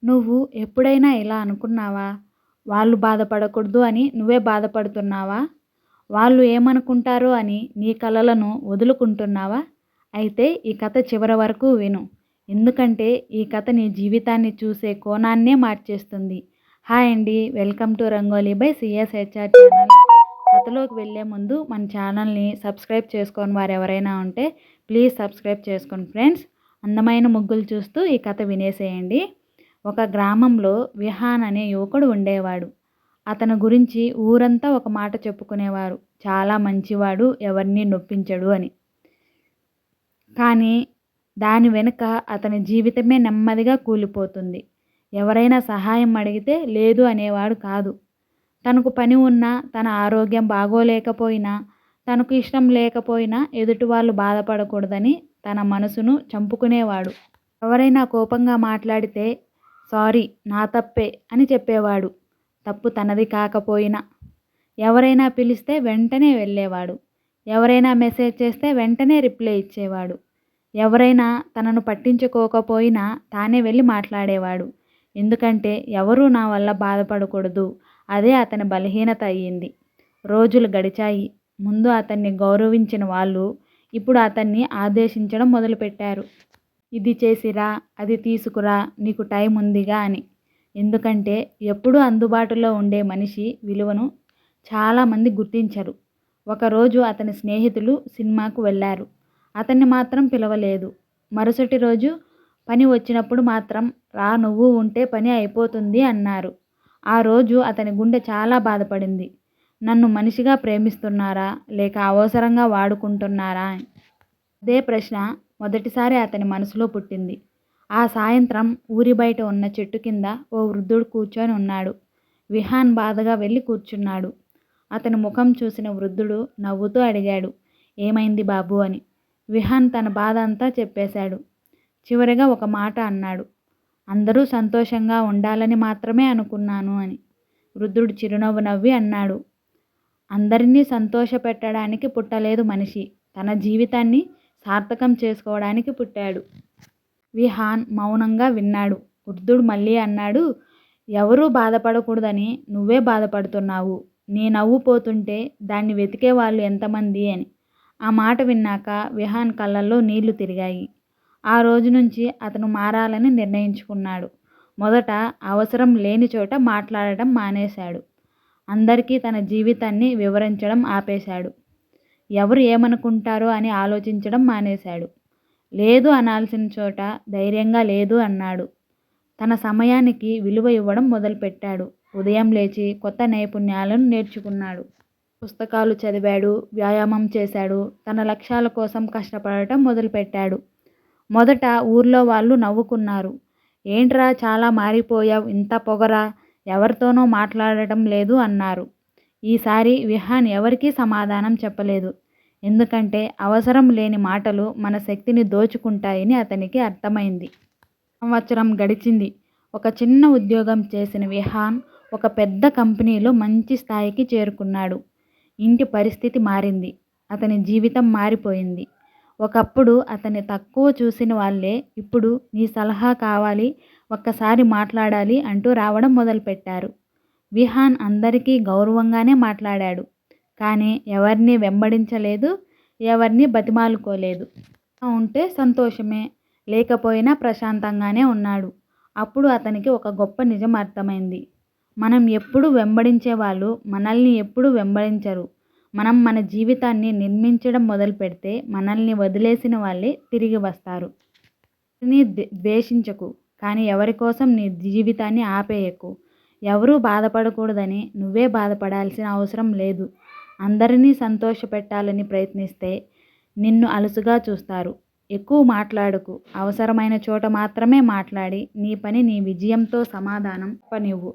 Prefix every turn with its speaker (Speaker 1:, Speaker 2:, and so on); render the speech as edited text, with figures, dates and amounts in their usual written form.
Speaker 1: నువ్వు ఎప్పుడైనా ఇలా అనుకున్నావా? వాళ్ళు బాధపడకూడదు అని నువ్వే బాధపడుతున్నావా? వాళ్ళు ఏమనుకుంటారో అని నీ కలలను వదులుకుంటున్నావా? అయితే ఈ కథ చివరి వరకు విను. ఎందుకంటే ఈ కథ నీ జీవితాన్ని చూసే కోణాన్నే మార్చేస్తుంది. హాయ్ అండి. Welcome to Rangoli by CSHR channel. కథలోకి వెళ్ళే ముందు మన ఛానల్ని సబ్స్క్రైబ్ చేసుకోని వారు ఎవరైనా ఉంటే ప్లీజ్ సబ్స్క్రైబ్ చేసుకోండి ఫ్రెండ్స్. అందమైన ముగ్గులు చూస్తూ ఈ కథ వినేసేయండి. ఒక గ్రామంలో విహాన్ అనే యువకుడు ఉండేవాడు. అతని గురించి ఊరంతా ఒక మాట చెప్పుకునేవారు, చాలా మంచివాడు, ఎవరిని నొప్పించడు అని. కానీ దాని వెనుక అతని జీవితమే నెమ్మదిగా కూలిపోతుంది. ఎవరైనా సహాయం అడిగితే లేదు అనేవాడు కాదు. తనకు పని ఉన్నా, తన ఆరోగ్యం బాగోలేకపోయినా, తనకు ఇష్టం లేకపోయినా ఎదుటి వాళ్ళు బాధపడకూడదని తన మనసును చంపుకునేవాడు. ఎవరైనా కోపంగా మాట్లాడితే సారీ, నా తప్పే అని చెప్పేవాడు, తప్పు తనది కాకపోయినా. ఎవరైనా పిలిస్తే వెంటనే వెళ్ళేవాడు. ఎవరైనా మెసేజ్ చేస్తే వెంటనే రిప్లై ఇచ్చేవాడు. ఎవరైనా తనను పట్టించుకోకపోయినా తానే వెళ్ళి మాట్లాడేవాడు. ఎందుకంటే ఎవరూ నా వల్ల బాధపడకూడదు, అదే అతని బలహీనత అయ్యింది. రోజులు గడిచాయి. ముందు అతన్ని గౌరవించిన వాళ్ళు ఇప్పుడు అతన్ని ఆదేశించడం మొదలుపెట్టారు. ఇది చేసిరా, అది తీసుకురా, నీకు టైం ఉందిగా అని. ఎందుకంటే ఎప్పుడూ అందుబాటులో ఉండే మనిషి విలువను చాలామంది గుర్తించరు. ఒకరోజు అతని స్నేహితులు సినిమాకు వెళ్ళారు. అతన్ని మాత్రం పిలవలేదు. మరుసటి రోజు పని వచ్చినప్పుడు మాత్రం రా, నువ్వు ఉంటే పని అయిపోతుంది అన్నారు. ఆ రోజు అతని గుండె చాలా బాధపడింది. నన్ను మనిషిగా ప్రేమిస్తున్నారా లేక అవసరంగా వాడుకుంటున్నారా? అదే ప్రశ్న మొదటిసారి అతని మనసులో పుట్టింది. ఆ సాయంత్రం ఊరి బయట ఉన్న చెట్టు కింద ఓ వృద్ధుడు కూర్చొని ఉన్నాడు. విహాన్ బాధగా వెళ్ళి కూర్చున్నాడు. అతని ముఖం చూసిన వృద్ధుడు నవ్వుతూ అడిగాడు, ఏమైంది బాబు అని. విహాన్ తన బాధ అంతా చెప్పేశాడు. చివరిగా ఒక మాట అన్నాడు, అందరూ సంతోషంగా ఉండాలని మాత్రమే అనుకున్నాను అని. వృద్ధుడు చిరునవ్వు నవ్వి అన్నాడు, అందరినీ సంతోషపెట్టడానికి పుట్టలేదు మనిషి, తన జీవితాన్ని సార్థకం చేసుకోవడానికి పుట్టాడు. విహాన్ మౌనంగా విన్నాడు. వృద్ధుడు మళ్ళీ అన్నాడు, ఎవరూ బాధపడకూడదని నువ్వే బాధపడుతున్నావు. నీ నవ్వు పోతుంటే దాన్ని వెతికే వాళ్ళు ఎంతమంది అని. ఆ మాట విన్నాక విహాన్ కళ్ళల్లో నీళ్లు తిరిగాయి. ఆ రోజు నుంచి అతను మారాలని నిర్ణయించుకున్నాడు. మొదట అవసరం లేని చోట మాట్లాడటం మానేశాడు. అందరికీ తన జీవితాన్ని వివరించడం ఆపేశాడు. ఎవరు ఏమనుకుంటారో అని ఆలోచించడం మానేశాడు. లేదు అనాల్సిన చోట ధైర్యంగా లేదు అన్నాడు. తన సమయానికి విలువ ఇవ్వడం మొదలుపెట్టాడు. ఉదయం లేచి కొత్త నైపుణ్యాలను నేర్చుకున్నాడు. పుస్తకాలు చదివాడు, వ్యాయామం చేశాడు, తన లక్ష్యాల కోసం కష్టపడటం మొదలుపెట్టాడు. మొదట ఊర్లో వాళ్ళు నవ్వుకున్నారు. ఏంట్రా చాలా మారిపోయావు, ఇంత పొగరా, ఎవరితోనో మాట్లాడటం లేదు అన్నారు. ఈసారి విహాన్ ఎవరికీ సమాధానం చెప్పలేదు. ఎందుకంటే అవసరం లేని మాటలు మన శక్తిని దోచుకుంటాయని అతనికి అర్థమైంది. సంవత్సరం గడిచింది. ఒక చిన్న ఉద్యోగం చేసిన విహాన్ ఒక పెద్ద కంపెనీలో మంచి స్థాయికి చేరుకున్నాడు. ఇంటి పరిస్థితి మారింది. అతని జీవితం మారిపోయింది. ఒకప్పుడు అతన్ని తక్కువ చూసిన వాళ్ళే ఇప్పుడు నీ సలహా కావాలి, ఒక్కసారి మాట్లాడాలి అంటూ రావడం మొదలుపెట్టారు. విహాన్ అందరికీ గౌరవంగానే మాట్లాడాడు. కానీ ఎవరిని వెంబడించలేదు, ఎవరిని బతిమాలుకోలేదు. ఉంటే సంతోషమే, లేకపోయినా ప్రశాంతంగానే ఉన్నాడు. అప్పుడు అతనికి ఒక గొప్ప నిజం అర్థమైంది. మనం ఎప్పుడు వెంబడించే వాళ్ళు మనల్ని ఎప్పుడు వెంబడించరు. మనం మన జీవితాన్ని నిర్మించడం మొదలు పెడితే మనల్ని వదిలేసిన వాళ్ళే తిరిగి వస్తారు. ద్వేషించకు, కానీ ఎవరి కోసం నీ జీవితాన్ని ఆపేయకు. ఎవరూ బాధపడకూడదని నువ్వే బాధపడాల్సిన అవసరం లేదు. అందరినీ సంతోషపెట్టాలని ప్రయత్నిస్తే నిన్ను అలుసుగా చూస్తారు. ఎక్కువ మాట్లాడకు, అవసరమైన చోట మాత్రమే మాట్లాడి నీ పని నీ విజయంతో సమాధానం పనివ్వు.